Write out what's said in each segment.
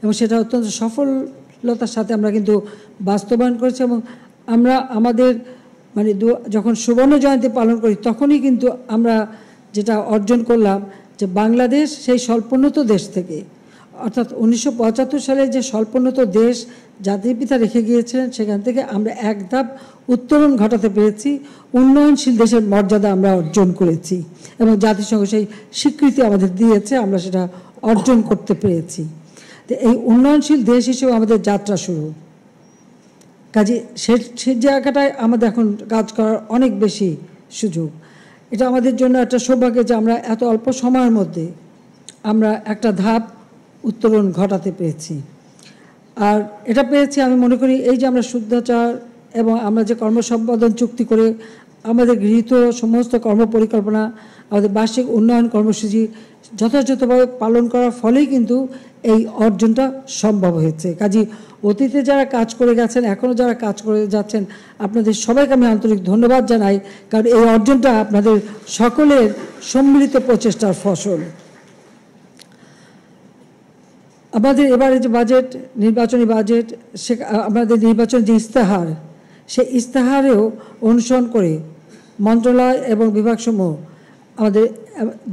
এবং সেটা অত্যন্ত সফলতার সাথে আমরা কিন্তু বাস্তবায়ন করেছি। এবং আমরা আমাদের মানে যখন সুবর্ণ জয়ন্তী পালন করি তখনই কিন্তু আমরা যেটা অর্জন করলাম যে বাংলাদেশ সেই স্বল্পোন্নত দেশ থেকে, অর্থাৎ 1975 সালে যে স্বল্পোন্নত দেশ জাতির পিতা রেখে গিয়েছিলেন সেখান থেকে আমরা এক ধাপ উত্তরণ ঘটাতে পেরেছি, উন্নয়নশীল দেশের মর্যাদা আমরা অর্জন করেছি এবং জাতিসংঘ সেই স্বীকৃতি আমাদের দিয়েছে, আমরা সেটা অর্জন করতে পেরেছি। তো এই উন্নয়নশীল দেশ হিসেবে আমাদের যাত্রা শুরু। কাজে সেই জায়গাটায় আমাদের এখন কাজ করার অনেক বেশি সুযোগ। এটা আমাদের জন্য একটা সৌভাগ্য যে আমরা এত অল্প সময়ের মধ্যে আমরা একটা ধাপ উত্তরণ ঘটাতে পেরেছি। আর এটা পেয়েছি আমি মনে করি এই যে আমরা শুদ্ধাচার এবং আমরা যে কর্মসম্পাদন চুক্তি করে আমাদের গৃহীত সমস্ত কর্মপরিকল্পনা, আমাদের বার্ষিক উন্নয়ন কর্মসূচি যথাযথভাবে পালন করার ফলেই কিন্তু এই অর্জনটা সম্ভব হয়েছে। কাজেই অতীতে যারা কাজ করে গেছেন, এখনও যারা কাজ করে যাচ্ছেন, আপনাদের সবাইকে আমি আন্তরিক ধন্যবাদ জানাই, কারণ এই অর্জনটা আপনাদের সকলের সম্মিলিত প্রচেষ্টার ফসল। আমাদের এবারে যে বাজেট, নির্বাচনী বাজেট, সে আমাদের নির্বাচন যে ইস্তেহার, সেই ইস্তেহারেও অনুসরণ করে মন্ত্রণালয় এবং বিভাগসমূহ আমাদের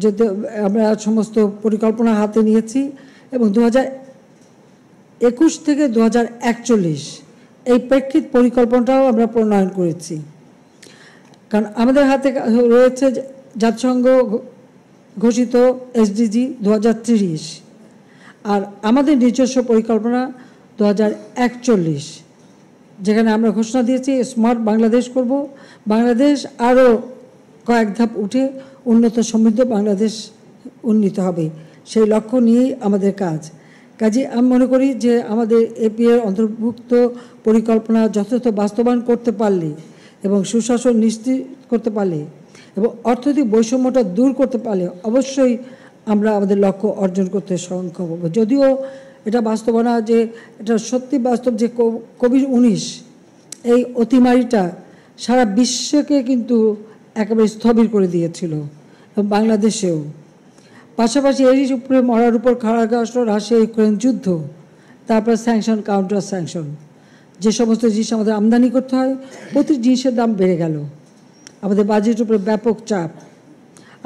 যদি আমরা সমস্ত পরিকল্পনা হাতে নিয়েছি এবং 2021 থেকে 2041 এই প্রেক্ষিত পরিকল্পনাটাও আমরা প্রণয়ন করেছি। কারণ আমাদের হাতে রয়েছে জাতিসংঘ ঘোষিত SDG 2030, আর আমাদের নিজস্ব পরিকল্পনা 2041, যেখানে আমরা ঘোষণা দিয়েছি স্মার্ট বাংলাদেশ করব, বাংলাদেশ আরও কয়েক ধাপ উঠে উন্নত সমৃদ্ধ বাংলাদেশ উন্নীত হবে, সেই লক্ষ্য নিয়েই আমাদের কাজ। কাজে আমি মনে করি যে আমাদের APA অন্তর্ভুক্ত পরিকল্পনা যথাযথ বাস্তবায়ন করতে পারলে এবং সুশাসন নিশ্চিত করতে পারলে এবং অর্থনৈতিক বৈষম্যটা দূর করতে পারলে অবশ্যই আমরা আমাদের লক্ষ্য অর্জন করতে সক্ষম হব। যদিও এটা বাস্তবনা যে এটা সত্যি বাস্তব যে কোভিড-19 এই অতিমারিটা সারা বিশ্বকে কিন্তু একেবারে স্থবির করে দিয়েছিল এবং বাংলাদেশেও। পাশাপাশি এরই উপরে মরার উপর খাড়া আসলো রাশিয়া ইউক্রেন যুদ্ধ, তারপর স্যাংশন, কাউন্টার স্যাংশন, যে সমস্ত জিনিস আমাদের আমদানি করতে হয় প্রতি জিনিসের দাম বেড়ে গেল, আমাদের বাজেটের উপরে ব্যাপক চাপ,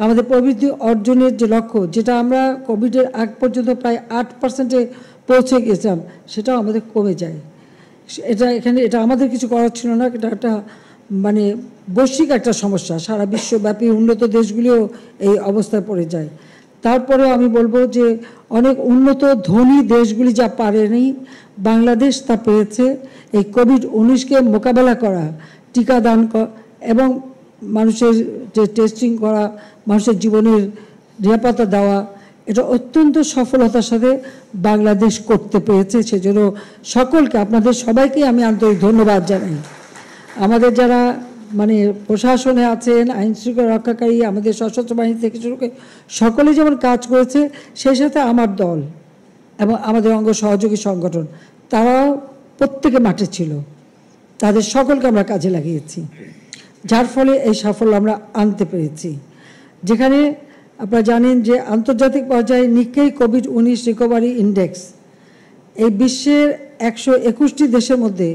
আমাদের প্রবৃদ্ধি অর্জনের যে লক্ষ্য যেটা আমরা কোভিডের আগ পর্যন্ত প্রায় 8% পৌঁছে গিয়েছিলাম সেটাও আমাদের কমে যায়। এটা আমাদের কিছু করার ছিল না, এটা একটা মানে বৈশ্বিক একটা সমস্যা, সারা বিশ্বব্যাপী উন্নত দেশগুলিও এই অবস্থায় পড়ে যায়। তারপরেও আমি বলবো যে অনেক উন্নত ধনী দেশগুলি যা পারেনি বাংলাদেশ তা পেয়েছে। এই কোভিড-19কে মোকাবেলা করা, টিকাদান এবং মানুষের যে টেস্টিং করা, মানুষের জীবনের নিরাপত্তা দেওয়া, এটা অত্যন্ত সফলতার সাথে বাংলাদেশ করতে পেরেছে। সেজন্য সকলকে, আপনাদের সবাইকে আমি আন্তরিক ধন্যবাদ জানাই। আমাদের যারা মানে প্রশাসনে আছেন, আইন শৃঙ্খলা রক্ষাকারী, আমাদের সশস্ত্র বাহিনী থেকে শুরু করে সকলে যেমন কাজ করেছে, সেই সাথে আমার দল এবং আমাদের অঙ্গ সহযোগী সংগঠন তারাও প্রত্যেকে মাঠে ছিল, তাদের সকলকে আমরা কাজে লাগিয়েছি, যার ফলে এই সাফল্য আমরা আনতে পেরেছি। যেখানে আপনারা জানেন যে আন্তর্জাতিক পর্যায়ে নিক্কেই কোভিড-19 রিকভারি ইন্ডেক্স এই বিশ্বের 121টি দেশের মধ্যে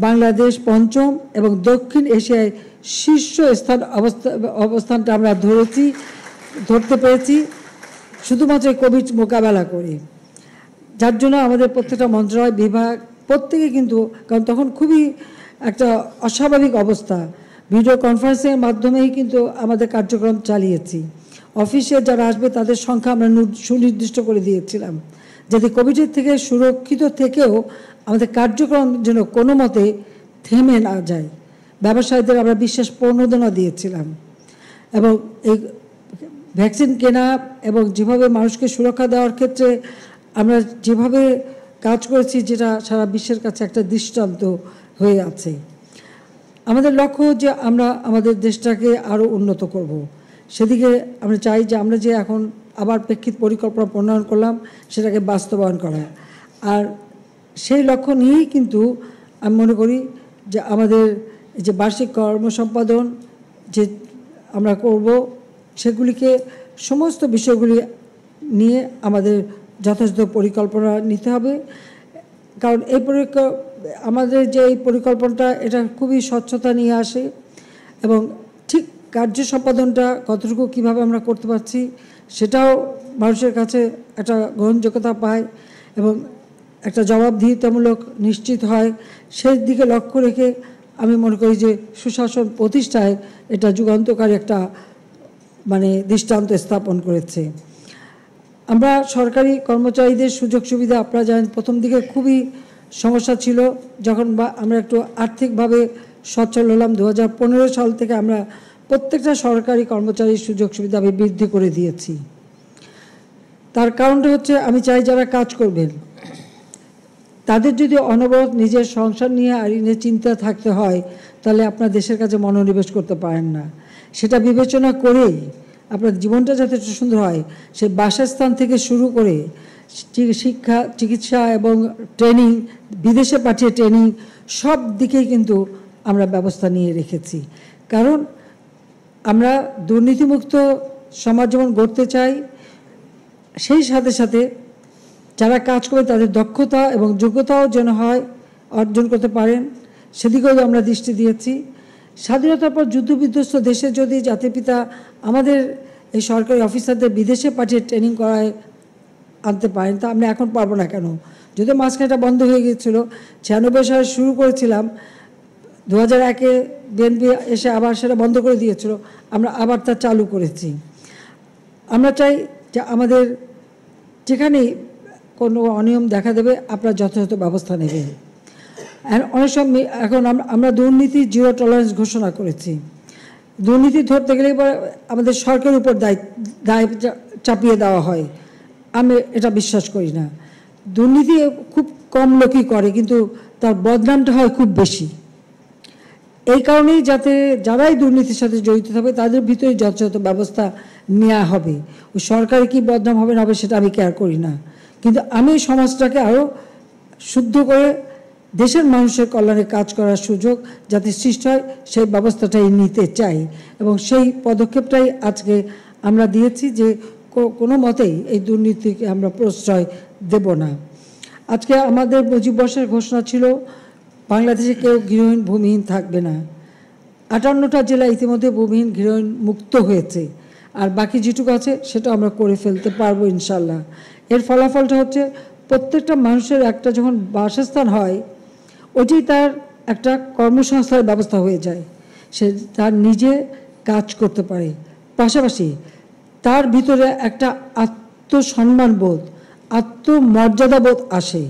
বাংলাদেশ পঞ্চম এবং দক্ষিণ এশিয়ায় শীর্ষ অবস্থানটা আমরা ধরতে পেরেছি শুধুমাত্র কোভিড মোকাবেলা করে, যার জন্য আমাদের প্রত্যেকটা মন্ত্রণালয়, বিভাগ প্রত্যেকে কিন্তু, কারণ তখন খুবই একটা অস্বাভাবিক অবস্থা, ভিডিও কনফারেন্সের মাধ্যমেই কিন্তু আমাদের কার্যক্রম চালিয়েছি। অফিসে যারা আসবে তাদের সংখ্যা আমরা সুনির্দিষ্ট করে দিয়েছিলাম, যাতে কোভিডের থেকে সুরক্ষিত থেকেও আমাদের কার্যক্রম যেন কোনো মতে থেমে না যায়। ব্যবসায়ীদের আমরা বিশেষ প্রণোদনা দিয়েছিলাম এবং এই ভ্যাকসিন কেনা এবং যেভাবে মানুষকে সুরক্ষা দেওয়ার ক্ষেত্রে আমরা যেভাবে কাজ করেছি, যেটা সারা বিশ্বের কাছে একটা দৃষ্টান্ত হয়ে আছে। আমাদের লক্ষ্য যে আমরা আমাদের দেশটাকে আরও উন্নত করব, সেদিকে আমরা চাই যে আমরা যে এখন আবার প্রেক্ষিত পরিকল্পনা প্রণয়ন করলাম সেটাকে বাস্তবায়ন করা। আর সেই লক্ষ্য নিয়েই কিন্তু আমি মনে করি যে আমাদের যে বার্ষিক কর্মসম্পাদন যে আমরা করব, সেগুলিকে সমস্ত বিষয়গুলি নিয়ে আমাদের যথাযথ পরিকল্পনা নিতে হবে। কারণ এই আমাদের যে এই পরিকল্পনাটা এটা খুবই স্বচ্ছতা নিয়ে আসে এবং ঠিক কার্য সম্পাদনটা কতটুকু কীভাবে আমরা করতে পারছি সেটাও মানুষের কাছে একটা গ্রহণযোগ্যতা পায় এবং একটা জবাবদিহিতামূলক নিশ্চিত হয়। সেই দিকে লক্ষ্য রেখে আমি মনে করি যে সুশাসন প্রতিষ্ঠায় এটা যুগান্তকারী একটা দৃষ্টান্ত স্থাপন করেছে। আমরা সরকারি কর্মচারীদের সুযোগ সুবিধা আপনারা জানেন প্রথম দিকে খুবই সমস্যা ছিল, যখন আমরা একটু আর্থিকভাবে সচ্ছল হলাম 2015 সাল থেকে আমরা প্রত্যেকটা সরকারি কর্মচারীর সুযোগ সুবিধা বৃদ্ধি করে দিয়েছি। তার কারণটা হচ্ছে আমি চাই যারা কাজ করবেন তাদের যদি অনবরত নিজের সংসার নিয়ে আইনের চিন্তা থাকতে হয় তাহলে আপনার দেশের কাছে মনোনিবেশ করতে পারেন না। সেটা বিবেচনা করেই আপনার জীবনটা যাতে সুন্দর হয় সে বাসস্থান থেকে শুরু করে শিক্ষা, চিকিৎসা এবং ট্রেনিং, বিদেশে পাঠিয়ে ট্রেনিং সব দিকেই কিন্তু আমরা ব্যবস্থা নিয়ে রেখেছি। কারণ আমরা দুর্নীতিমুক্ত সমাজ যেমন গড়তে চাই, সেই সাথে সাথে যারা কাজ করে তাদের দক্ষতা এবং যোগ্যতাও যেন হয় অর্জন করতে পারেন সেদিকেও আমরা দৃষ্টি দিয়েছি। স্বাধীনতার পর যুদ্ধবিধ্বস্ত দেশে যদি জাতির পিতা আমাদের এই সরকারি অফিসারদের বিদেশে পাঠিয়ে ট্রেনিং করায় আনতে পারেন তা আমরা এখন পারবো না কেন? যদিও মাঝখানেটা বন্ধ হয়ে গিয়েছিল, 96 সালে শুরু করেছিলাম, 2001-এ বিএনপি এসে আবার সেটা বন্ধ করে দিয়েছিল, আমরা আবার তা চালু করেছি। আমরা চাই যে আমাদের যেখানেই কোনো অনিয়ম দেখা দেবে আপনারা যথাযথ ব্যবস্থা নেবেন। অনেক সময় এখন আমরা দুর্নীতি জিরো টলারেন্স ঘোষণা করেছি। দুর্নীতি ধরতে গেলে আমাদের সরকারের উপর দায় চাপিয়ে দেওয়া হয়। আমি এটা বিশ্বাস করি না। দুর্নীতি খুব কম লোকই করে, কিন্তু তার বদনামটা হয় খুব বেশি। এই কারণেই যাতে যারাই দুর্নীতির সাথে জড়িত থাকবে তাদের ভিতরে যথাযথ ব্যবস্থা নেওয়া হবে। ওই সরকারে কি বদনাম হবে না হবে সেটা আমি কেয়ার করি না, কিন্তু আমি সমাজটাকে আরও শুদ্ধ করে দেশের মানুষের কল্যাণে কাজ করার সুযোগ যাতে সৃষ্টি হয় সেই ব্যবস্থাটাই নিতে চাই এবং সেই পদক্ষেপটাই আজকে আমরা দিয়েছি যে কোনো মতেই এই দুর্নীতিকে আমরা প্রশ্রয় দেব না। আজকে আমাদের মুজিববর্ষের ঘোষণা ছিল বাংলাদেশে কেউ গৃহহীন ভূমিহীন থাকবে না। 58টা জেলা ইতিমধ্যে ভূমিহীন গৃহহীন মুক্ত হয়েছে, আর বাকি যেটুকু আছে সেটা আমরা করে ফেলতে পারবো ইনশাল্লাহ। এর ফলাফলটা হচ্ছে প্রত্যেকটা মানুষের একটা যখন বাসস্থান হয় ওইটি তার একটা কর্মসংস্থানের ব্যবস্থা হয়ে যায়, সে তার নিজে কাজ করতে পারে, পাশাপাশি তার ভিতরে একটা আত্মসম্মানবোধ, আত্মমর্যাদাবোধ আসে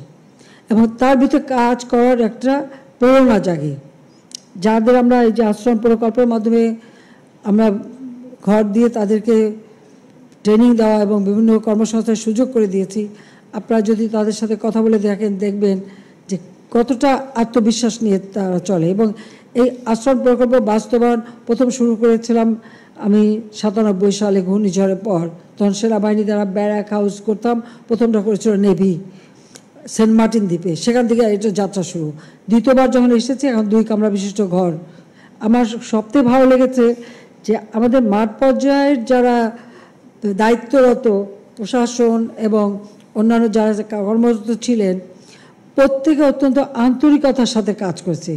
এবং তার ভিতরে কাজ করার একটা প্রেরণা জাগে। যাদের আমরা এই যে আশ্রম প্রকল্পের মাধ্যমে আমরা ঘর দিয়ে তাদেরকে ট্রেনিং দেওয়া এবং বিভিন্ন কর্মসংস্থানের সুযোগ করে দিয়েছি, আপনারা যদি তাদের সাথে কথা বলে দেখবেন যে কতটা আত্মবিশ্বাস নিয়ে তারা চলে। এবং এই আশ্রম প্রকল্প বাস্তবায়ন প্রথম শুরু করেছিলাম আমি 97 সালে ঘূর্ণিঝড়ের পর, তখন সেনাবাহিনী দ্বারা ব্যারাক হাউস করতাম। প্রথমটা করেছিল নেভি সেন্ট মার্টিন দ্বীপে, সেখান থেকে এটা যাত্রা শুরু। দ্বিতীয়বার যখন এসেছি এখন 2 কামরা বিশিষ্ট ঘর। আমার সবথেকে ভালো লেগেছে যে আমাদের মাঠ পর্যায়ের যারা দায়িত্বরত প্রশাসন এবং অন্যান্য যারা কর্মরত ছিলেন প্রত্যেকে অত্যন্ত আন্তরিকতার সাথে কাজ করছে।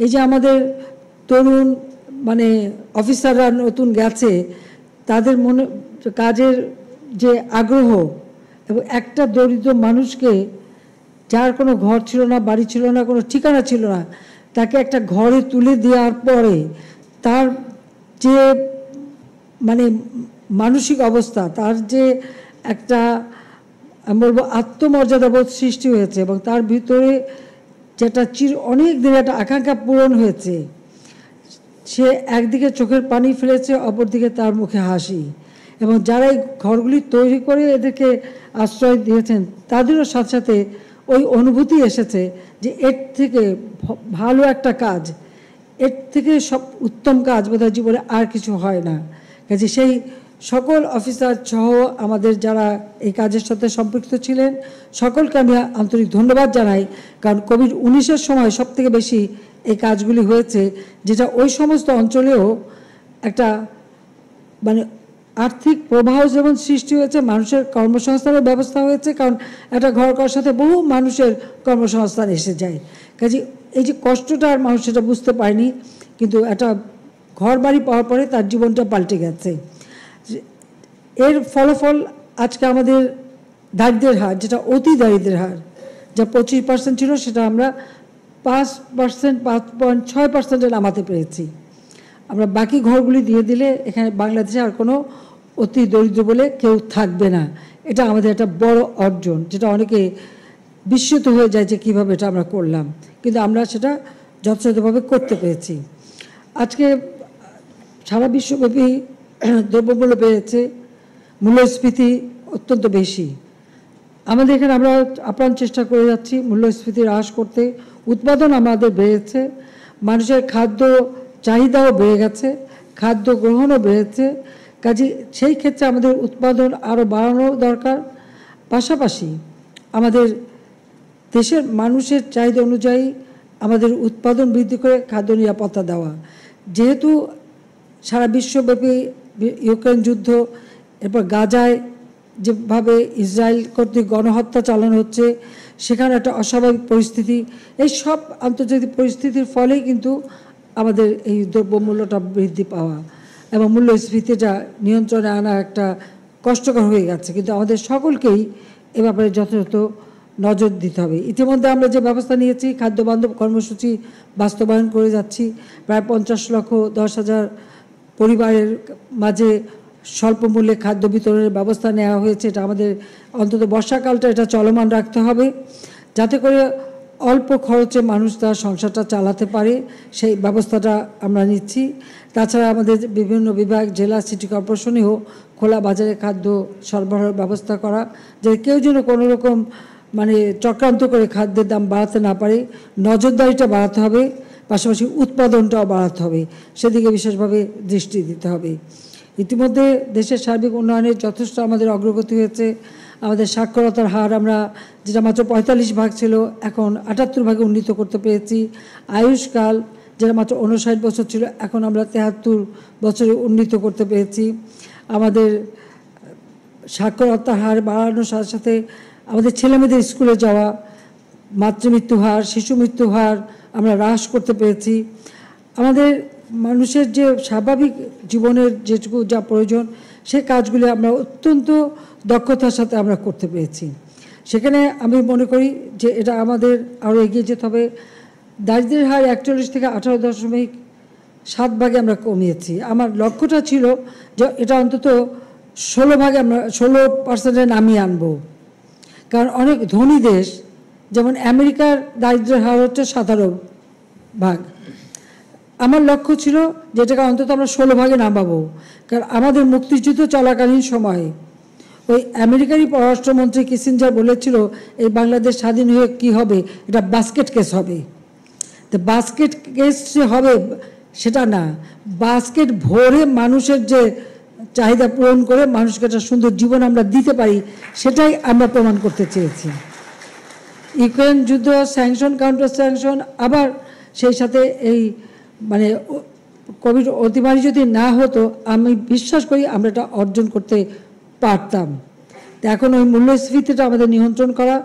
এই যে আমাদের তরুণ অফিসাররা নতুন গেছে, তাদের মনে কাজের যে আগ্রহ এবং একটা দরিদ্র মানুষকে যার কোনো ঘর ছিল না, বাড়ি ছিল না, কোনো ঠিকানা ছিল না, তাকে একটা ঘরে তুলে দেওয়ার পরে তার যে মানসিক অবস্থা, তার যে একটা আমি বলবো আত্মমর্যাদাবোধ সৃষ্টি হয়েছে এবং তার ভিতরে যেটা অনেক দিনের একটা আকাঙ্ক্ষা পূরণ হয়েছে। সে একদিকে চোখের পানি ফেলেছে, অপরদিকে তার মুখে হাসি। এবং যারা এই ঘরগুলি তৈরি করে এদেরকে আশ্রয় দিয়েছেন তাদেরও সাথে সাথে ওই অনুভূতি এসেছে যে এর থেকে ভালো একটা কাজ, এর থেকে সব উত্তম কাজ বোধহয় জীবনে আর কিছু হয় না। কাজে সেই সকল অফিসার সহ আমাদের যারা এই কাজের সাথে সম্পৃক্ত ছিলেন সকলকে আমি আন্তরিক ধন্যবাদ জানাই। কারণ কোভিড-19-এর সময় সবথেকে বেশি এই কাজগুলি হয়েছে, যেটা ওই সমস্ত অঞ্চলেও একটা আর্থিক প্রবাহ যেমন সৃষ্টি হয়েছে, মানুষের কর্মসংস্থানের ব্যবস্থা হয়েছে, কারণ একটা ঘর করার সাথে বহু মানুষের কর্মসংস্থান এসে যায়। কাজে এই যে কষ্টটা আর মানুষ সেটা বুঝতে পারেনি, কিন্তু একটা ঘর বাড়ি পাওয়ার পরে তার জীবনটা পাল্টে গেছে। এর ফলাফল আজকে আমাদের দারিদ্রের হার, যেটা অতি দারিদ্রের হার, যা 25% ছিল, সেটা আমরা 5%, 5.6% নামাতে পেরেছি। আমরা বাকি ঘরগুলি দিয়ে দিলে এখানে বাংলাদেশে আর কোনো অতি দরিদ্র বলে কেউ থাকবে না। এটা আমাদের একটা বড় অর্জন, যেটা অনেকে বিস্মিত হয়ে যায় যে কীভাবে এটা আমরা করলাম, কিন্তু আমরা সেটা যথাযথভাবে করতে পেরেছি। আজকে সারা বিশ্বব্যাপী দ্রব্যমূল্য বেড়েছে, মূল্যস্ফীতি অত্যন্ত বেশি। আমাদের এখানে আমরা আপ্রাণ চেষ্টা করে যাচ্ছি মূল্যস্ফীতি হ্রাস করতে। উৎপাদন আমাদের বেড়েছে, মানুষের খাদ্য চাহিদাও বেড়ে গেছে, খাদ্য গ্রহণও বেড়েছে। কাজে সেই ক্ষেত্রে আমাদের উৎপাদন আরও বাড়ানো দরকার। পাশাপাশি আমাদের দেশের মানুষের চাহিদা অনুযায়ী আমাদের উৎপাদন বৃদ্ধি করে খাদ্য নিরাপত্তা দেওয়া। যেহেতু সারা বিশ্বব্যাপী ইউক্রেন যুদ্ধ, এরপর গাজায় যেভাবে ইসরায়েল কর্তৃক গণহত্যা চালানো হচ্ছে, সেখানে একটা অস্বাভাবিক পরিস্থিতি, এই সব আন্তর্জাতিক পরিস্থিতির ফলেই কিন্তু আমাদের এই দ্রব্যমূল্যটা বৃদ্ধি পাওয়া এবং মূল্যস্ফীতিটা নিয়ন্ত্রণে আনা একটা কষ্টকর হয়ে গেছে। কিন্তু আমাদের সকলকেই এ ব্যাপারে যথাযথ নজর দিতে হবে। ইতিমধ্যে আমরা যে ব্যবস্থা নিয়েছি, খাদ্য বান্ধব কর্মসূচি বাস্তবায়ন করে যাচ্ছি। প্রায় 50,10,000 পরিবারের মাঝে স্বল্প মূল্যে খাদ্য বিতরণের ব্যবস্থা নেওয়া হয়েছে। এটা আমাদের অন্তত বর্ষাকালটা এটা চলমান রাখতে হবে, যাতে করে অল্প খরচে মানুষ তার সংসারটা চালাতে পারে, সেই ব্যবস্থাটা আমরা নিচ্ছি। তাছাড়া আমাদের বিভিন্ন বিভাগ, জেলা, সিটি কর্পোরেশনেও খোলা বাজারে খাদ্য সরবরাহের ব্যবস্থা করা, যে কেউ যেন কোনো রকম চক্রান্ত করে খাদ্যের দাম বাড়াতে না পারে। নজরদারিটা বাড়াতে হবে, পাশাপাশি উৎপাদনটাও বাড়াতে হবে, সেদিকে বিশেষভাবে দৃষ্টি দিতে হবে। ইতিমধ্যে দেশের সার্বিক উন্নয়নের যথেষ্ট আমাদের অগ্রগতি হয়েছে। আমাদের সাক্ষরতার হার আমরা যেটা মাত্র 45 ভাগ ছিল, এখন 78 ভাগে উন্নীত করতে পেরেছি। আয়ুষ্কাল যেটা মাত্র 59 বছর ছিল, এখন আমরা 73 বছরে উন্নীত করতে পেরেছি। আমাদের সাক্ষরতার হার বাড়ানোর সাথে সাথে আমাদের ছেলেমেয়েদের স্কুলে যাওয়া, মাতৃমৃত্যু হার, শিশু মৃত্যু হার আমরা হ্রাস করতে পেরেছি। আমাদের মানুষের যে স্বাভাবিক জীবনের যেটুকু যা প্রয়োজন, সে কাজগুলি আমরা অত্যন্ত দক্ষতার সাথে আমরা করতে পেরেছি। সেখানে আমি মনে করি যে এটা আমাদের আরও এগিয়ে যেতে হবে। দারিদ্রের হার 41 থেকে 18.7 ভাগে আমরা কমিয়েছি। আমার লক্ষ্যটা ছিল যে এটা অন্তত 16 ভাগে আমরা 16% নামিয়ে আনবো, কারণ অনেক ধনী দেশ যেমন আমেরিকার দারিদ্রের হার হচ্ছে 17 ভাগ। আমার লক্ষ্য ছিল যেটাকে অন্তত আমরা 16 ভাগে নামাবো, কারণ আমাদের মুক্তিযুদ্ধ চলাকালীন সময়ে ওই আমেরিকারই পররাষ্ট্রমন্ত্রী কিসিঞ্জার বলেছিল এই বাংলাদেশ স্বাধীন হয়ে কী হবে, এটা বাস্কেট কেস হবে। তো বাস্কেট কেস হবে সেটা না, বাস্কেট ভরে মানুষের যে চাহিদা পূরণ করে মানুষকে একটা সুন্দর জীবন আমরা দিতে পারি, সেটাই আমরা প্রমাণ করতে চেয়েছি। ইউক্রেন যুদ্ধ, স্যাংশন, কাউন্টার স্যাংশন, আবার সেই সাথে এই কোভিড অতিমারি যদি না হতো, আমি বিশ্বাস করি আমরা এটা অর্জন করতে পারতাম। তো এখন ওই মূল্যস্ফীতিটা আমাদের নিয়ন্ত্রণ করা,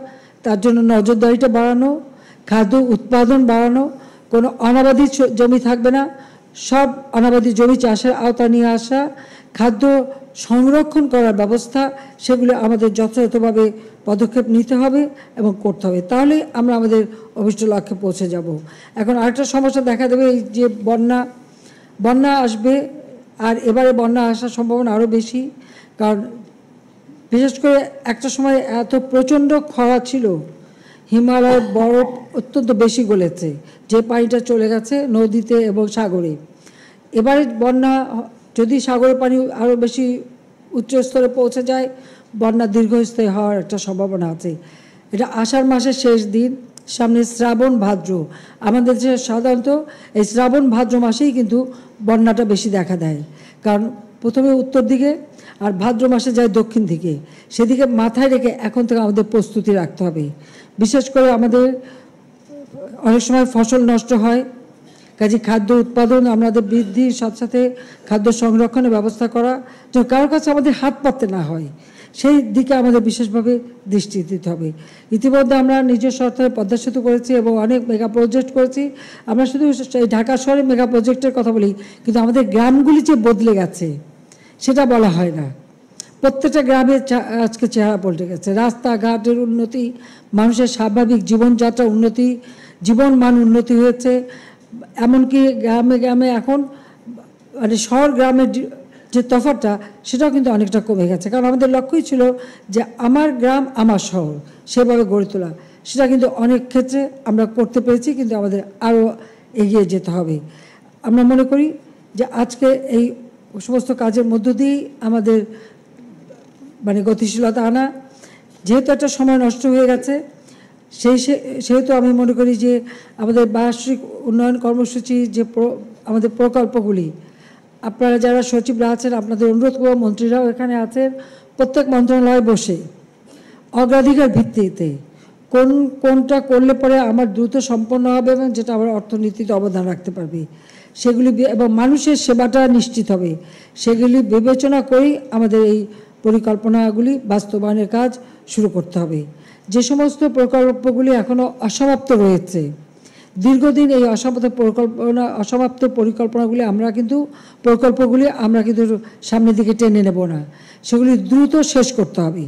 তার জন্য নজরদারিটা বাড়ানো, খাদ্য উৎপাদন বাড়ানো, কোনো অনাবাদি জমি থাকবে না, সব অনাবাদি জমি চাষের আওতা নিয়ে আসা, খাদ্য সংরক্ষণ করার ব্যবস্থা, সেগুলো আমাদের যথাযথভাবে পদক্ষেপ নিতে হবে এবং করতে হবে, তাহলে আমরা আমাদের অভিষ্ট লক্ষ্যে পৌঁছে যাব। এখন আরেকটা সমস্যা দেখা দেবে, এই যে বন্যা আসবে, আর এবারে বন্যা আসার সম্ভাবনা আরও বেশি, কারণ বিশেষ করে একটা সময় এত প্রচণ্ড খরা ছিল, হিমালয়ের বরফ অত্যন্ত বেশি গলেছে, যে পানিটা চলে গেছে নদীতে এবং সাগরে। এবারে বন্যা যদি সাগরের পানি আরও বেশি উচ্চ স্তরে পৌঁছে যায়, বন্যা দীর্ঘস্থায়ী হওয়ার একটা সম্ভাবনা আছে। এটা আষাঢ় মাসের শেষ দিন, সামনে শ্রাবণ ভাদ্র। আমাদের দেশে সাধারণত এই শ্রাবণ ভাদ্র মাসেই কিন্তু বন্যাটা বেশি দেখা দেয়, কারণ প্রথমে উত্তর দিকে আর ভাদ্র মাসে যায় দক্ষিণ দিকে। সেদিকে মাথায় রেখে এখন থেকে আমাদের প্রস্তুতি রাখতে হবে। বিশেষ করে আমাদের অনেক সময় ফসল নষ্ট হয়, কাজে খাদ্য উৎপাদন আমাদের বৃদ্ধির সাথে সাথে খাদ্য সংরক্ষণের ব্যবস্থা করা যেন কারোর কাছে আমাদের হাত পাততে না হয়, সেই দিকে আমাদের বিশেষভাবে দৃষ্টি দিতে হবে। ইতিমধ্যে আমরা নিজস্ব অর্থে পদ্মা সেতু করেছি এবং অনেক মেগা প্রজেক্ট করেছি। আমরা শুধু ঢাকা শহরে মেগা প্রজেক্টের কথা বলি, কিন্তু আমাদের গ্রামগুলি যে বদলে গেছে সেটা বলা হয় না। প্রত্যেকটা গ্রামে আজকে চেহারা পাল্টে গেছে, রাস্তাঘাটের উন্নতি, মানুষের স্বাভাবিক জীবনযাত্রার উন্নতি, জীবন মান উন্নতি হয়েছে। এমনকি গ্রামে গ্রামে এখন মানে শহর গ্রামের যে তফাৎটা সেটাও কিন্তু অনেকটা কমে গেছে, কারণ আমাদের লক্ষ্যই ছিল যে আমার গ্রাম আমার শহর সেভাবে গড়ে তোলা। সেটা কিন্তু অনেক ক্ষেত্রে আমরা করতে পেরেছি, কিন্তু আমাদের আরও এগিয়ে যেতে হবে। আমরা মনে করি যে আজকে এই সমস্ত কাজের মধ্য দিয়েই আমাদের মানে গতিশীলতা আনা, যেহেতু একটা সময় নষ্ট হয়ে গেছে সেহেতু আমি মনে করি যে আমাদের বার্ষিক উন্নয়ন কর্মসূচি যে আমাদের প্রকল্পগুলি, আপনারা যারা সচিবরা আছেন আপনাদের অনুরোধ করব, মন্ত্রীরাও এখানে আছেন, প্রত্যেক মন্ত্রণালয়ে বসে অগ্রাধিকার ভিত্তিতে কোনটা করলে পরে আমার দ্রুত সম্পন্ন হবে এবং যেটা আমার অর্থনীতিতে অবদান রাখতে পারবে সেগুলি এবং মানুষের সেবাটা নিশ্চিত হবে, সেগুলি বিবেচনা করেই আমাদের এই পরিকল্পনাগুলি বাস্তবায়নের কাজ শুরু করতে হবে। যে সমস্ত প্রকল্পগুলি এখনও অসমাপ্ত রয়েছে, দীর্ঘদিন এই অসমাপ্ত পরিকল্পনাগুলি আমরা কিন্তু সামনের দিকে টেনে নেব না, সেগুলি দ্রুত শেষ করতে হবে।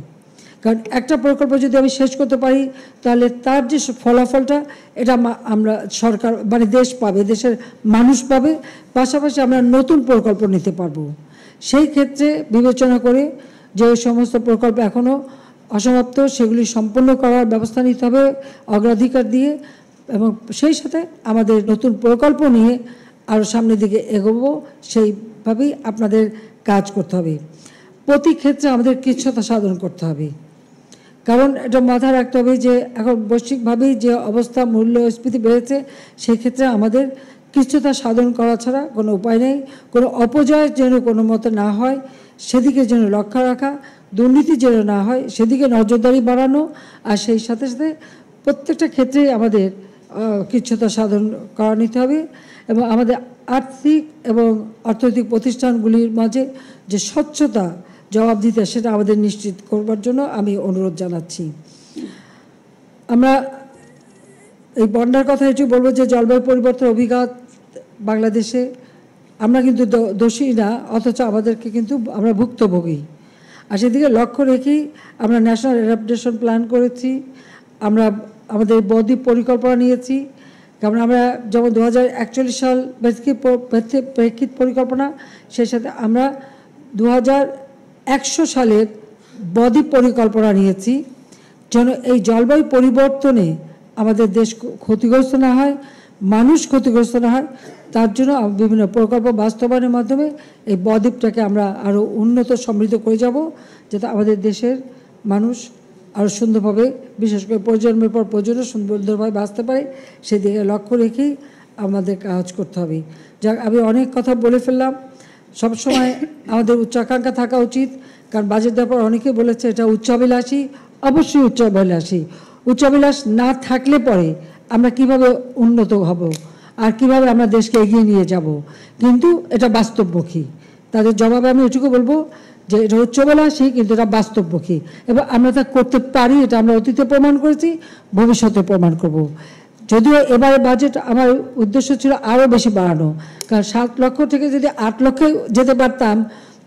কারণ একটা প্রকল্প যদি আমি শেষ করতে পারি তাহলে তার যে ফলাফলটা এটা আমরা সরকার মানে দেশ পাবে, দেশের মানুষ পাবে, পাশাপাশি আমরা নতুন প্রকল্প নিতে পারবো। সেই ক্ষেত্রে বিবেচনা করে যে সমস্ত প্রকল্প এখনও অসমাপ্ত সেগুলি সম্পন্ন করার ব্যবস্থা নিতে হবে অগ্রাধিকার দিয়ে, এবং সেই সাথে আমাদের নতুন প্রকল্প নিয়ে আরও সামনের দিকে এগোবো, সেইভাবেই আপনাদের কাজ করতে হবে। প্রতি ক্ষেত্রে আমাদের কৃচ্ছতা সাধন করতে হবে, কারণ এটা মাথায় রাখতে হবে যে এখন বৈশ্বিকভাবেই যে অবস্থা মূল্যস্ফীতি বেড়েছে, সেক্ষেত্রে আমাদের কৃচ্ছতা সাধন করা ছাড়া কোনো উপায় নেই। কোনো অপচয় যেন কোনো মতে না হয় সেদিকে যেন লক্ষ্য রাখা, দুর্নীতি যেন না হয় সেদিকে নজরদারি বাড়ানো, আর সেই সাথে সাথে প্রত্যেকটা ক্ষেত্রেই আমাদের কৃচ্ছতা সাধন করা নিতে হবে। এবং আমাদের আর্থিক এবং অর্থনৈতিক প্রতিষ্ঠানগুলির মাঝে যে স্বচ্ছতা জবাবদিহিতা সেটা আমাদের নিশ্চিত করবার জন্য আমি অনুরোধ জানাচ্ছি। আমরা এই বন্যার কথা একটু বলবো যে জলবায়ু পরিবর্তন অভিঘাত বাংলাদেশে আমরা কিন্তু দোষী না, অথচ আমাদেরকে কিন্তু আমরা ভুক্তভোগী। আর সেদিকে লক্ষ্য রেখেই আমরা ন্যাশনাল অ্যাডাপ্টেশন প্ল্যান করেছি, আমরা আমাদের বদ্বীপ পরিকল্পনা নিয়েছি। কারণ আমরা যেমন 2041 সাল প্রেক্ষিত পরিকল্পনা, সেই সাথে আমরা 2100 সালের বদ্বীপ পরিকল্পনা নিয়েছি, যেন এই জলবায়ু পরিবর্তনে আমাদের দেশ ক্ষতিগ্রস্ত না হয়, মানুষ ক্ষতিগ্রস্ত না হয়, তার জন্য বিভিন্ন প্রকল্প বাস্তবায়নের মাধ্যমে এই বদ্বীপটাকে আমরা আরও উন্নত সমৃদ্ধ করে যাব, যাতে আমাদের দেশের মানুষ আরও সুন্দরভাবে, বিশেষ করে প্রজন্মের পর প্রজন্ম সুন্দরভাবে বাঁচতে পারে, সেদিকে লক্ষ্য রেখেই আমাদের কাজ করতে হবে। যাক, আমি অনেক কথা বলে ফেললাম। সবসময় আমাদের উচ্চাকাঙ্ক্ষা থাকা উচিত, কারণ বাজেট দেওয়ার পর অনেকে বলেছে এটা উচ্চাভিলাষী। অবশ্যই উচ্চাভিলাষী। উচ্চাভিলাষ না থাকলে পরে আমরা কিভাবে উন্নত হব আর কিভাবে আমরা দেশকে এগিয়ে নিয়ে যাব, কিন্তু এটা বাস্তবমুখী। তাদের জবাবে আমি এটুকু বলবো যে এটা উচ্চাভিলাষী কিন্তু এটা বাস্তবমুখী, এবং আমরা তা করতে পারি। এটা আমরা অতীতে প্রমাণ করেছি, ভবিষ্যতে প্রমাণ করব। যদিও এবারে বাজেট আমার উদ্দেশ্য ছিল আরও বেশি বাড়ানো, কারণ 7 লক্ষ থেকে যদি 8 লক্ষে যেতে পারতাম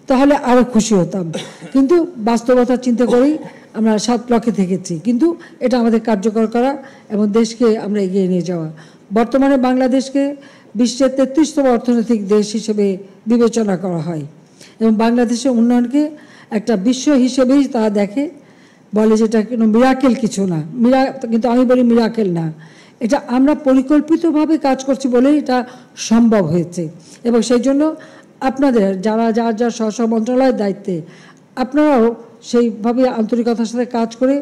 তাহলে আরও খুশি হতাম, কিন্তু বাস্তবতা চিন্তা করেই আমরা 7 লক্ষে থেকেছি। কিন্তু এটা আমাদের কার্যকর করা এবং দেশকে আমরা এগিয়ে নিয়ে যাওয়া। বর্তমানে বাংলাদেশকে বিশ্বের 33তম অর্থনৈতিক দেশ হিসেবে বিবেচনা করা হয়, এবং বাংলাদেশের উন্নয়নকে একটা বিশ্ব হিসেবেই তারা দেখে, বলে যেটা কোনো মিরাকেল কিছু না। কিন্তু আমি বলি মিরাকেল না, এটা আমরা পরিকল্পিতভাবে কাজ করছি বলেই এটা সম্ভব হয়েছে। এবং সেই জন্য আপনাদের যারা যার স্ব মন্ত্রণালয়ের দায়িত্বে, আপনারাও সেইভাবে আন্তরিকতার সাথে কাজ করে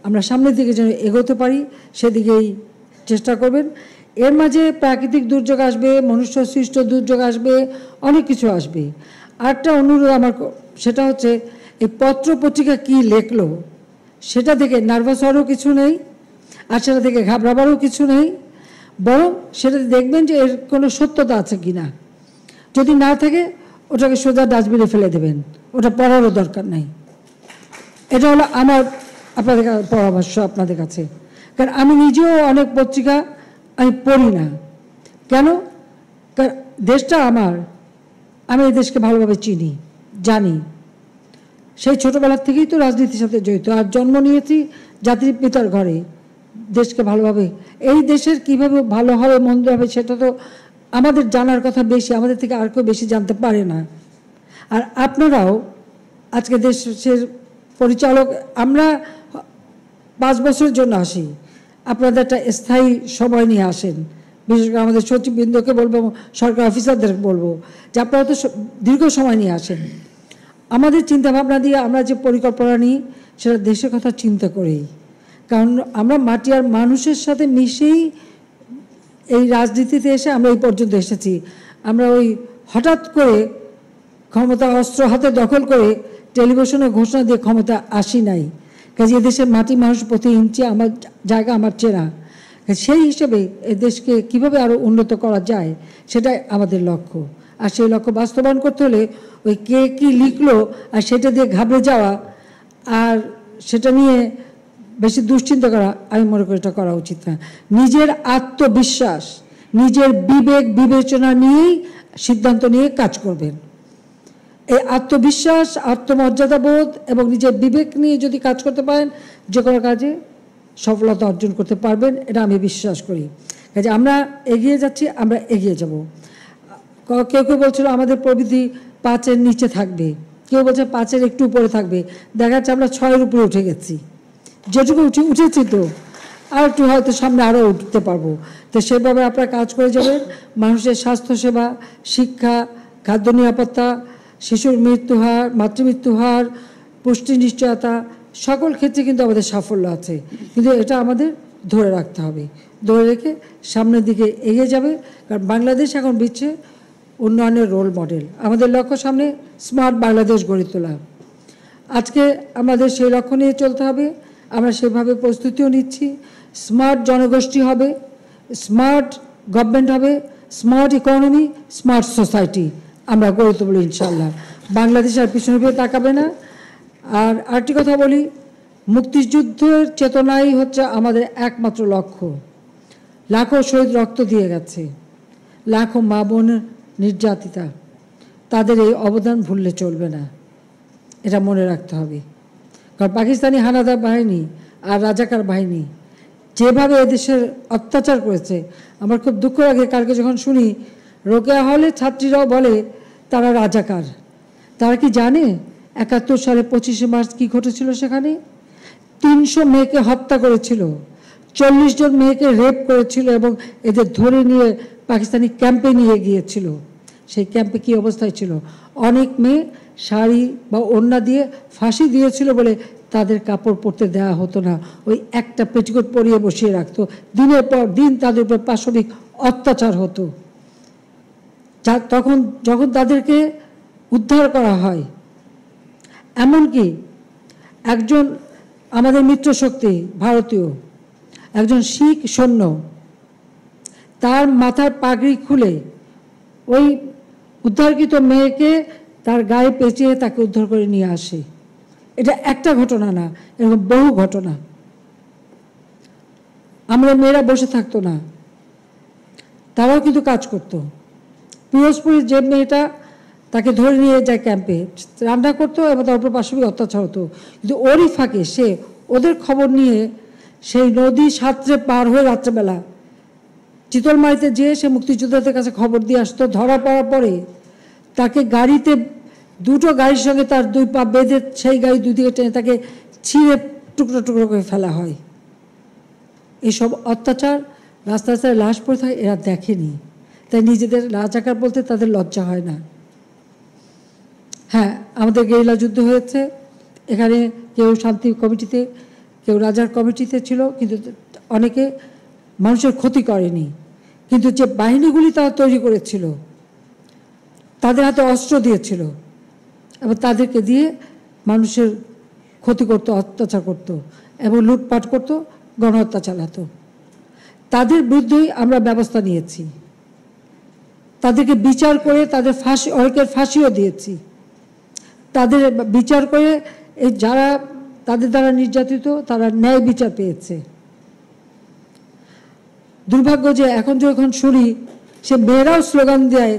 আমরা সামনের দিকে যেন এগোতে পারি সেদিকেই চেষ্টা করবেন। এর মাঝে প্রাকৃতিক দুর্যোগ আসবে, মনুষ্য সৃষ্ট দুর্যোগ আসবে, অনেক কিছু আসবে। আরেকটা অনুরোধ আমার, সেটা হচ্ছে এই পত্র পত্রিকা কী লেখলো সেটা থেকে নার্ভাস হওয়ারও কিছু নেই, আর সেটা থেকে ঘাবড়াবারও কিছু নেই। বরং সেটাতে দেখবেন যে এর কোনো সত্যতা আছে কি না। যদি না থাকে ওটাকে সোজা ডাস্টবিনে ফেলে দেবেন, ওটা পড়ারও দরকার নাই। এটা হলো আমার আপনাদের পরামর্শ আপনাদের কাছে। কারণ আমি নিজেও অনেক পত্রিকা আমি পড়ি না। কেন? কারণ দেশটা আমার, আমি এই দেশকে ভালোভাবে চিনি, জানি। সেই ছোটোবেলার থেকেই তো রাজনীতির সাথে জড়িত, আর জন্ম নিয়েছি জাতির পিতার ঘরে। দেশকে ভালোভাবে, এই দেশের কীভাবে ভালো হবে মন্দ হবে সেটা তো আমাদের জানার কথা বেশি, আমাদের থেকে আর কেউ বেশি জানতে পারে না। আর আপনারাও আজকে দেশের পরিচালক, আমরা 5 বছরের জন্য আসি, আপনাদের একটা স্থায়ী সময় নিয়ে আসেন। বিশেষ করে আমাদের সচিববৃন্দকে বলবো, সরকার অফিসারদের বলবো যে আপনারা তো দীর্ঘ সময় নিয়ে আসেন। আমাদের চিন্তাভাবনা দিয়ে আমরা যে পরিকল্পনা নিই সেটা দেশের কথা চিন্তা করেই, কারণ আমরা মাটি আর মানুষের সাথে মিশেই এই রাজনীতিতে এসে আমরা এই পর্যন্ত এসেছি। আমরা ওই হঠাৎ করে ক্ষমতা অস্ত্র হাতে দখল করে টেলিভিশনে ঘোষণা দিয়ে ক্ষমতা আসি নাই। কাজে এদেশের মাটি মানুষ প্রতি ইঞ্চি আমার জায়গা আমার চেনা। সেই হিসেবে এই দেশকে কীভাবে আরও উন্নত করা যায় সেটাই আমাদের লক্ষ্য। আর সেই লক্ষ্য বাস্তবায়ন করতে হলে ওই কে কী লিখলো আর সেটা দিয়ে ঘাবড়ে যাওয়া আর সেটা নিয়ে বেশি দুশ্চিন্তা করা, আমি মনে করি এটা করা উচিত না। নিজের আত্মবিশ্বাস, নিজের বিবেক বিবেচনা নিয়েই সিদ্ধান্ত নিয়ে কাজ করবেন। এই আত্মবিশ্বাস, আত্মমর্যাদাবোধ এবং নিজের বিবেক নিয়ে যদি কাজ করতে পারেন যে কোনো কাজে সফলতা অর্জন করতে পারবেন, এটা আমি বিশ্বাস করি। কাজে আমরা এগিয়ে যাচ্ছি, আমরা এগিয়ে যাব। কেউ কেউ বলছিল আমাদের প্রবৃদ্ধি 5-এর নিচে থাকবে, কেউ বলছে 5-এর একটু উপরে থাকবে। দেখা যাচ্ছে আমরা 6-এর উপরে উঠে গেছি, যেটুকু উঠেছি তো আর একটু হয়তো সামনে আরও উঠতে পারবো। তো সেভাবে আপনারা কাজ করে যাবেন। মানুষের স্বাস্থ্যসেবা, শিক্ষা, খাদ্য নিরাপত্তা, শিশুর মৃত্যু হার, মাতৃমৃত্যু হার, পুষ্টি নিশ্চয়তা, সকল ক্ষেত্রে কিন্তু আমাদের সাফল্য আছে, কিন্তু এটা আমাদের ধরে রাখতে হবে। ধরে রেখে সামনের দিকে এগিয়ে যাবে। কারণ বাংলাদেশ এখন দিচ্ছে উন্নয়নের রোল মডেল। আমাদের লক্ষ্য সামনে স্মার্ট বাংলাদেশ গড়ে তোলা। আজকে আমাদের সেই লক্ষ্য নিয়ে চলতে হবে। আমরা সেভাবে প্রস্তুতিও নিচ্ছি। স্মার্ট জনগোষ্ঠী হবে, স্মার্ট গভর্নমেন্ট হবে, স্মার্ট ইকোনমি, স্মার্ট সোসাইটি আমরা গড়ে তুলব ইনশাল্লাহ। বাংলাদেশ আর পিছনে ফিরে তাকাবে না। আর আরেকটি কথা বলি, মুক্তিযুদ্ধের চেতনাই হচ্ছে আমাদের একমাত্র লক্ষ্য। লাখো শহীদ রক্ত দিয়ে গেছে, লাখো মা বোন নির্যাতিতা, তাদের এই অবদান ভুললে চলবে না, এটা মনে রাখতে হবে। কারণ পাকিস্তানি হানাদার বাহিনী আর রাজাকার বাহিনী যেভাবে এদেশের অত্যাচার করেছে, আমার খুব দুঃখ লাগে কালকে যখন শুনি রোকেয়া হলে ছাত্রীরাও বলে তারা রাজাকার। তারা কি জানে 71 সালে 25শে মার্চ কী ঘটেছিল? সেখানে 300 মেয়েকে হত্যা করেছিল, 40 জন মেয়েকে রেপ করেছিল এবং এদের ধরে নিয়ে পাকিস্তানি ক্যাম্পে নিয়ে গিয়েছিল। সেই ক্যাম্পে কী অবস্থায় ছিল? অনেক মেয়ে শাড়ি বা ওড়না দিয়ে ফাঁসি দিয়েছিল বলে তাদের কাপড় পরতে দেওয়া হতো না, ওই একটা পেটিকোট পরিয়ে বসিয়ে রাখতো। দিনের পর দিন তাদের উপর পাশবিক অত্যাচার হতো। তখন যখন তাদেরকে উদ্ধার করা হয়, এমনকি একজন আমাদের মিত্রশক্তি ভারতীয় একজন শিখ সৈন্য তার মাথার পাগড়ি খুলে ওই উদ্ধারকৃত মেয়েকে তার গায়ে পেঁচিয়ে তাকে উদ্ধার করে নিয়ে আসে। এটা একটা ঘটনা না, এরকম বহু ঘটনা। আমরা মেয়েরা বসে থাকতো না, তারাও কিন্তু কাজ করতো। পিরোজপুরের যে মেয়েটা, তাকে ধরে নিয়ে যায় ক্যাম্পে, রান্না করতো এবং তার উপর পাশবিক অত্যাচার হতো, কিন্তু ওরই ফাঁকে সে ওদের খবর নিয়ে সেই নদী সাঁতরে পার হয়ে রাত্রেবেলা চিতলমারিতে যেয়ে সে মুক্তিযোদ্ধাদের কাছে খবর দিয়ে আসতো। ধরা পড়ার পরে তাকে গাড়িতে, দুটো গাড়ির সঙ্গে তার 2 পা বেঁধে সেই গাড়ি 2 দিকে টেনে তাকে ছিঁড়ে টুকরো টুকরো করে ফেলা হয়। এসব অত্যাচার, রাস্তা রাস্তায় লাশ পড়ে থাকে, এরা দেখেনি, তাই নিজেদের রাজাকার বলতে তাদের লজ্জা হয় না। হ্যাঁ, আমাদের গেরিলা যুদ্ধ হয়েছে, এখানে কেউ শান্তি কমিটিতে, কেউ রাজার কমিটিতে ছিল, কিন্তু অনেকে মানুষের ক্ষতি করেনি। কিন্তু যে বাহিনীগুলি তারা তৈরি করেছিল, তাদের হাতে অস্ত্র দিয়েছিল এবং তাদেরকে দিয়ে মানুষের ক্ষতি করতো, অত্যাচার করতো এবং লুটপাট করতো, গণহত্যা চালাতো। তাদের বিরুদ্ধেই আমরা ব্যবস্থা নিয়েছি, তাদেরকে বিচার করে তাদের ফাঁসি, অনেকের ফাঁসিও দিয়েছি। তাদের বিচার করে এই যারা তাদের দ্বারা নির্যাতিত তারা ন্যায় বিচার পেয়েছে। দুর্ভাগ্য যে এখন যখন শুনি সে মেয়েরাও স্লোগান দেয়,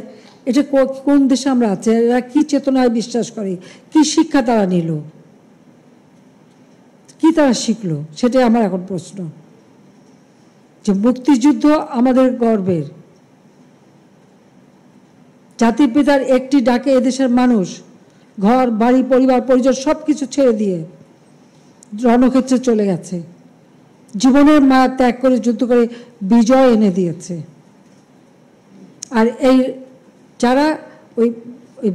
এটা কোন দেশে আমরা আছি, এরা কি চেতনায় বিশ্বাস করে, কি শিক্ষা তারা নিল, কি তারা শিখলো, সেটাই আমার এখন প্রশ্ন। যে মুক্তিযুদ্ধ আমাদের গর্বের, জাতির পিতার একটি ডাকে এদেশের মানুষ ঘর বাড়ি পরিবার পরিজন সব কিছু ছেড়ে দিয়ে রণক্ষেত্রে চলে গেছে, জীবনের মায়া ত্যাগ করে যুদ্ধ করে বিজয় এনে দিয়েছে। আর এই যারা ওই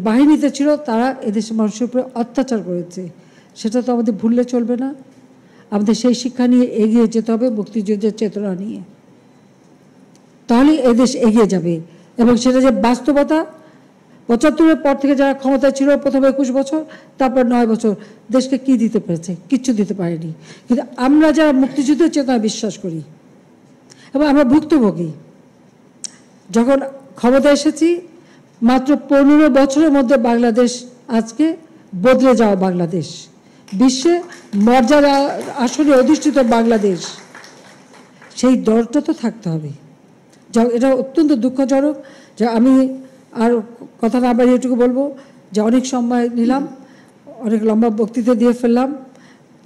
বাহিনীতে ছিল তারা এদেশের মানুষের উপরে অত্যাচার করেছে, সেটা তো আমাদের ভুললে চলবে না। আমাদের সেই শিক্ষা নিয়ে এগিয়ে যেতে হবে, মুক্তিযুদ্ধের চেতনা নিয়ে, তাহলে এদেশ এগিয়ে যাবে। এবং সেটা যে বাস্তবতা, ৭৫-এর পর থেকে যারা ক্ষমতায় ছিল প্রথমে ২১ বছর, তারপর ৯ বছর, দেশকে কি দিতে পেরেছে? কিচ্ছু দিতে পারেনি। কিন্তু আমরা যারা মুক্তিযুদ্ধের চেতনা বিশ্বাস করি এবং আমরা ভুক্তভোগী, যখন ক্ষমতা এসেছি মাত্র ১৫ বছরের মধ্যে বাংলাদেশ আজকে বদলে যাওয়া বাংলাদেশ, বিশ্বে মর্যাদা আসলে অধিষ্ঠিত বাংলাদেশ, সেই দরটা তো থাকতে হবে। এটা অত্যন্ত দুঃখজনক যে আমি আর কথা না বাড়িয়ে এটুকু বলবো যে অনেক সময় নিলাম, অনেক লম্বা বক্তৃতা দিয়ে ফেললাম।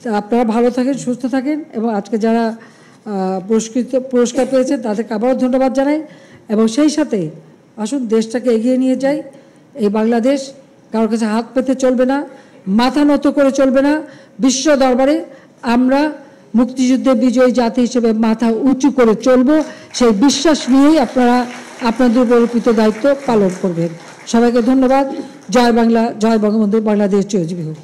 তা আপনারা ভালো থাকেন, সুস্থ থাকেন, এবং আজকে যারা পুরস্কার পেয়েছেন তাদেরকে আবারও ধন্যবাদ জানাই। এবং সেই সাথে আসুন দেশটাকে এগিয়ে নিয়ে যাই। এই বাংলাদেশ কারোর কাছে হাত পেতে চলবে না, মাথা নত করে চলবে না। বিশ্ব দরবারে আমরা মুক্তিযুদ্ধে বিজয়ী জাতি হিসেবে মাথা উঁচু করে চলব, সেই বিশ্বাস নিয়েই আপনারা আপনাদের উপর অর্পিত দায়িত্ব পালন করবেন। সবাইকে ধন্যবাদ। জয় বাংলা, জয় বঙ্গবন্ধু, বাংলাদেশ চিরজীবী হোক।